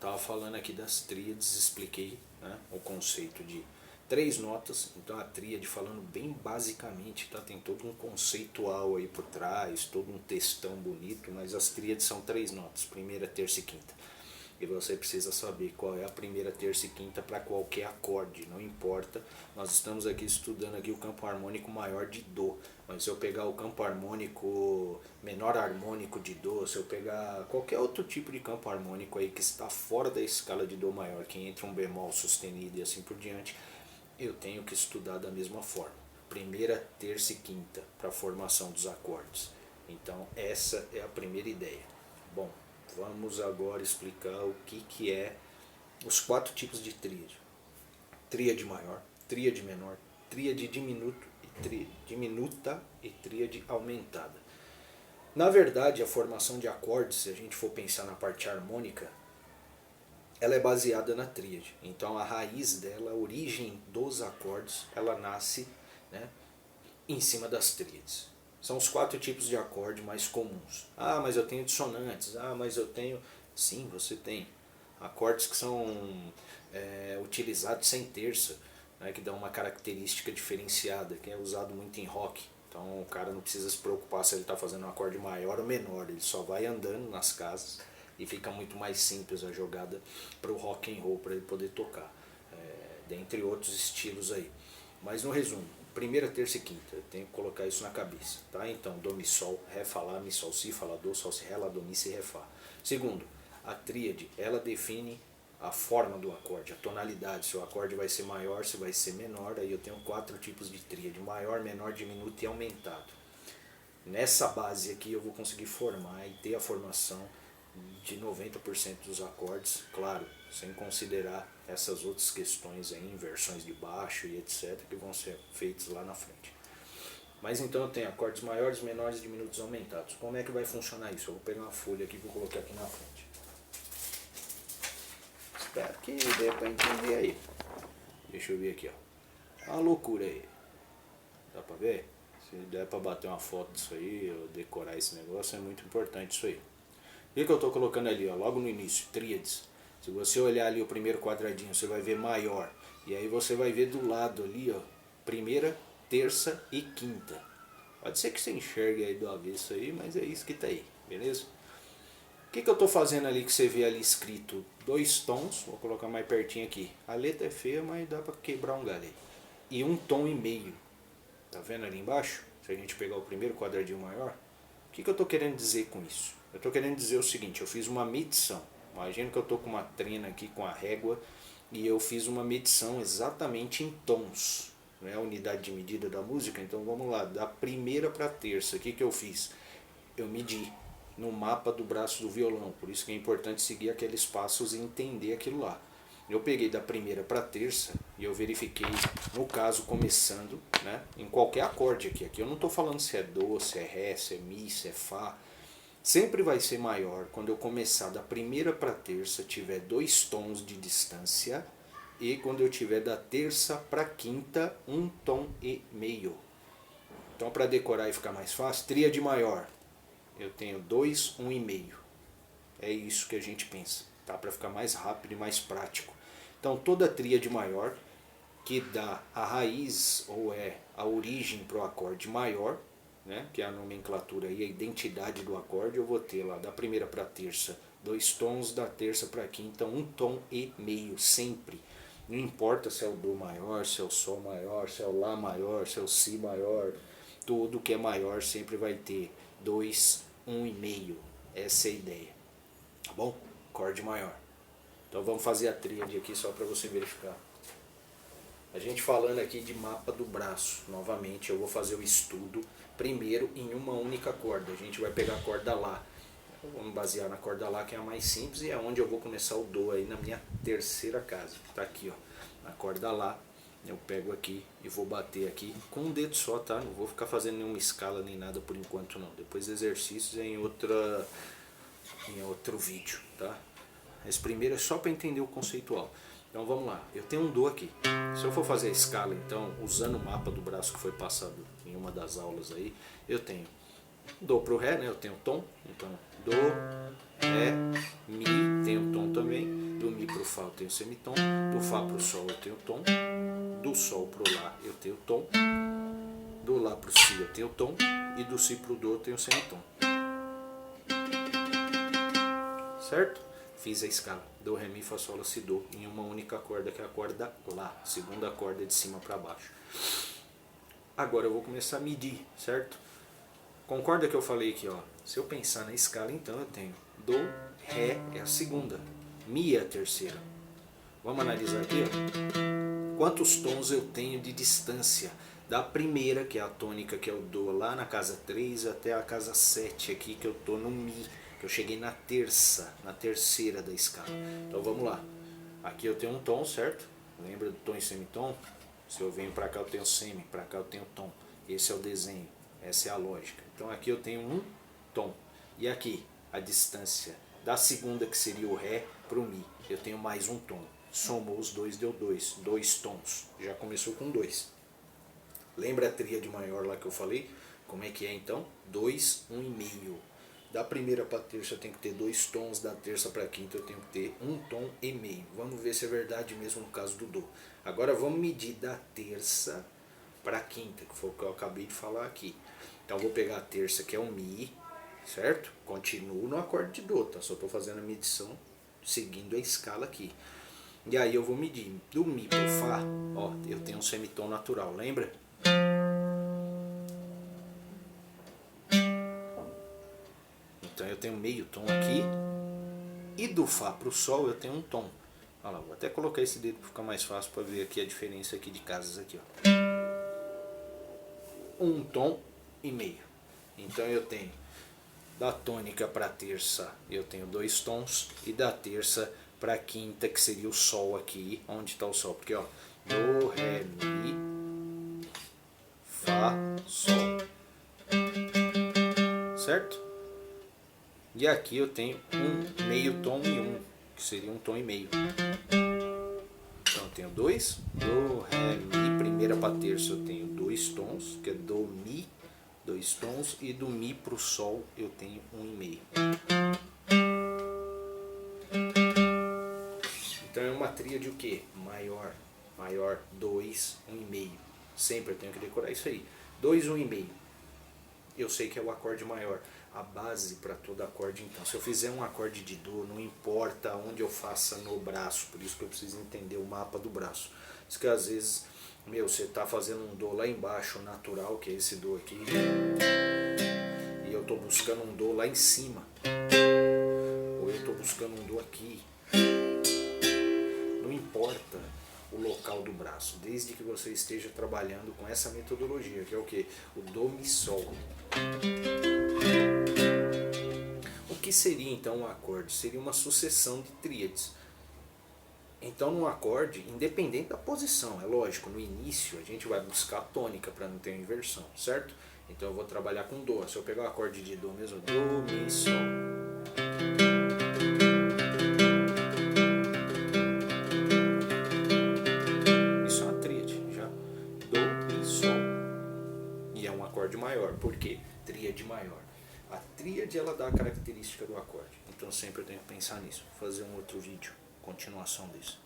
estava falando aqui das tríades, expliquei, né, o conceito de três notas. Então a tríade, falando bem basicamente, tá, tem todo um conceitual aí por trás, todo um textão bonito, mas as tríades são três notas, primeira, terça e quinta. E você precisa saber qual é a primeira, terça e quinta para qualquer acorde, não importa. Nós estamos aqui estudando aqui o campo harmônico maior de Dó, mas se eu pegar o campo harmônico menor harmônico de Dó, se eu pegar qualquer outro tipo de campo harmônico aí que está fora da escala de Dó maior, que entra um bemol sustenido e assim por diante, eu tenho que estudar da mesma forma. Primeira, terça e quinta para a formação dos acordes. Então essa é a primeira ideia. Bom, vamos agora explicar o que é os quatro tipos de tríade. Tríade maior, tríade menor, tríade diminuta e tríade aumentada. Na verdade, a formação de acordes, se a gente for pensar na parte harmônica, ela é baseada na tríade. Então a raiz dela, a origem dos acordes, ela nasce, né, em cima das tríades. São os quatro tipos de acorde mais comuns. Ah, mas eu tenho dissonantes. Ah, mas eu tenho... Sim, você tem. Acordes que são utilizados sem terça, né, que dão uma característica diferenciada, que é usado muito em rock. Então o cara não precisa se preocupar se ele está fazendo um acorde maior ou menor. Ele só vai andando nas casas e fica muito mais simples a jogada para o rock and roll, para ele poder tocar. Dentre outros estilos aí. Mas no resumo, primeira, terça e quinta, eu tenho que colocar isso na cabeça, tá? Então, Dó, Mi, Sol, Ré, Fá, Lá, Mi, Sol, Si, Fá, Lá, Dó, Sol, Si, Ré, Lá, Dó, Mi, Si, Ré, Fá. Segundo, a tríade, ela define a forma do acorde, a tonalidade, se o acorde vai ser maior, se vai ser menor. Aí eu tenho quatro tipos de tríade: maior, menor, diminuto e aumentado. Nessa base aqui eu vou conseguir formar e ter a formação de 90% dos acordes, claro, sem considerar essas outras questões aí, inversões de baixo e etc, que vão ser feitas lá na frente. Mas então eu tenho acordes maiores, menores, diminutos, aumentados. Como é que vai funcionar isso? Eu vou pegar uma folha aqui e vou colocar aqui na frente. Espero que dê para entender aí. Deixa eu ver aqui, ó. Uma loucura aí. Dá para ver? Se der para bater uma foto disso aí, ou decorar esse negócio, é muito importante isso aí. O que eu estou colocando ali, ó, logo no início? Tríades. Se você olhar ali o primeiro quadradinho, você vai ver maior. E aí você vai ver do lado ali, ó, primeira, terça e quinta. Pode ser que você enxergue aí do avesso aí, mas é isso que está aí, beleza? O que eu estou fazendo ali que você vê ali escrito? Dois tons, vou colocar mais pertinho aqui. A letra é feia, mas dá para quebrar um galho aí. E um tom e meio. Tá vendo ali embaixo? Se a gente pegar o primeiro quadradinho maior. O que eu estou querendo dizer com isso? Eu estou querendo dizer o seguinte: eu fiz uma medição. Imagina que eu estou com uma trena aqui com a régua e eu fiz uma medição exatamente em tons. Não é a unidade de medida da música? Então vamos lá, da primeira para a terça. O que eu fiz? Eu medi no mapa do braço do violão. Por isso que é importante seguir aqueles passos e entender aquilo lá. Eu peguei da primeira para a terça e eu verifiquei, no caso, começando, né, em qualquer acorde aqui. Aqui eu não estou falando se é Dó, se é Ré, se é Mi, se é Fá. Sempre vai ser maior quando eu começar da primeira para a terça, tiver dois tons de distância, e quando eu tiver da terça para a quinta, um tom e meio. Então, para decorar e ficar mais fácil, tríade maior, eu tenho 2, 1 e meio. É isso que a gente pensa, tá? Para ficar mais rápido e mais prático. Então, toda tríade maior, que dá a raiz ou é a origem para o acorde maior, né, que é a nomenclatura e a identidade do acorde, eu vou ter lá da primeira para a terça dois tons, da terça para a quinta um tom e meio, sempre. Não importa se é o Dó maior, se é o Sol maior, se é o Lá maior, se é o Si maior, tudo que é maior sempre vai ter 2, 1 e meio. Essa é a ideia, tá bom? Acorde maior. Então vamos fazer a tríade aqui só para você verificar. A gente falando aqui de mapa do braço, novamente eu vou fazer o estudo primeiro em uma única corda. A gente vai pegar a corda Lá. Vamos basear na corda Lá, que é a mais simples e é onde eu vou começar o Dó aí na minha terceira casa. Tá aqui, ó, na corda Lá. Eu pego aqui e vou bater aqui com um dedo só, tá? Não vou ficar fazendo nenhuma escala nem nada por enquanto não. Depois exercícios em outro vídeo, tá? Esse primeiro é só para entender o conceitual. Então vamos lá, eu tenho um Dó aqui. Se eu for fazer a escala, então, usando o mapa do braço que foi passado em uma das aulas aí, eu tenho Dó pro Ré, né? Eu tenho tom, então Dó, Ré, Mi, tem o tom também. pro Fá eu tenho semitom, do Fá pro Sol eu tenho tom, do Sol pro Lá eu tenho tom, do Lá pro Si eu tenho tom e do Si pro Do eu tenho semitom. Certo? Fiz a escala do, ré, mi, fá, sol, lá, si, do em uma única corda, que é a corda Lá, segunda corda de cima para baixo. Agora eu vou começar a medir, certo? Concorda que eu falei aqui, ó, se eu pensar na escala, então eu tenho do, ré é a segunda, mi é a terceira. Vamos analisar aqui, ó. Quantos tons eu tenho de distância da primeira, que é a tônica, que é o do, lá na casa 3 até a casa 7 aqui, que eu tô no mi. Eu cheguei na terceira da escala. Então vamos lá. Aqui eu tenho um tom, certo? Lembra do tom e semitom? Se eu venho para cá eu tenho semi, para cá eu tenho tom. Esse é o desenho, essa é a lógica. Então aqui eu tenho um tom. E aqui, a distância da segunda, que seria o ré, para o mi. Eu tenho mais um tom. Somou os dois, deu dois tons. Já começou com 2. Lembra a tríade maior lá que eu falei? Como é que é então? 2, 1,5. Da primeira para a terça eu tenho que ter 2 tons, da terça para a quinta eu tenho que ter 1 tom e meio. Vamos ver se é verdade mesmo no caso do do. Agora vamos medir da terça para a quinta, que foi o que eu acabei de falar aqui. Então eu vou pegar a terça, que é o mi, certo? Continuo no acorde de do, tá? Só estou fazendo a medição seguindo a escala aqui. E aí eu vou medir do mi pro fá, ó, eu tenho um semitom natural, lembra? Então eu tenho meio tom aqui, e do Fá para o Sol eu tenho um tom. Olha lá, vou até colocar esse dedo para ficar mais fácil para ver aqui a diferença aqui de casas aqui, ó. Um tom e meio. Então eu tenho da tônica para a terça eu tenho 2 tons, e da terça para a quinta, que seria o Sol aqui, onde está o Sol, porque ó, do, ré, mi, fá, sol, certo? E aqui eu tenho um meio tom e um, que seria um tom e meio. Então eu tenho 2, do, ré, mi, primeira para terça eu tenho 2 tons, que é do, mi, 2 tons, e do mi para o sol eu tenho 1,5. Então é uma tríade o quê? Maior, 2, 1,5. Sempre eu tenho que decorar isso aí. 2, 1,5. Eu sei que é o acorde maior. A base para todo acorde, então. Se eu fizer um acorde de do, não importa onde eu faça no braço. Por isso que eu preciso entender o mapa do braço. Isso que às vezes, você está fazendo um do lá embaixo, natural, que é esse do aqui. E eu estou buscando um do lá em cima. Ou eu estou buscando um do aqui. Não importa o local do braço, desde que você esteja trabalhando com essa metodologia, que é o que? O do, mi, sol. O que seria então um acorde? Seria uma sucessão de tríades. Então num acorde, independente da posição, é lógico, no início a gente vai buscar a tônica para não ter inversão, certo? Então eu vou trabalhar com do. Se eu pegar o acorde de do mesmo, do, mi, sol. Maior, por quê? Tríade maior. A tríade ela dá a característica do acorde, então sempre eu tenho que pensar nisso. Vou fazer um outro vídeo, continuação disso.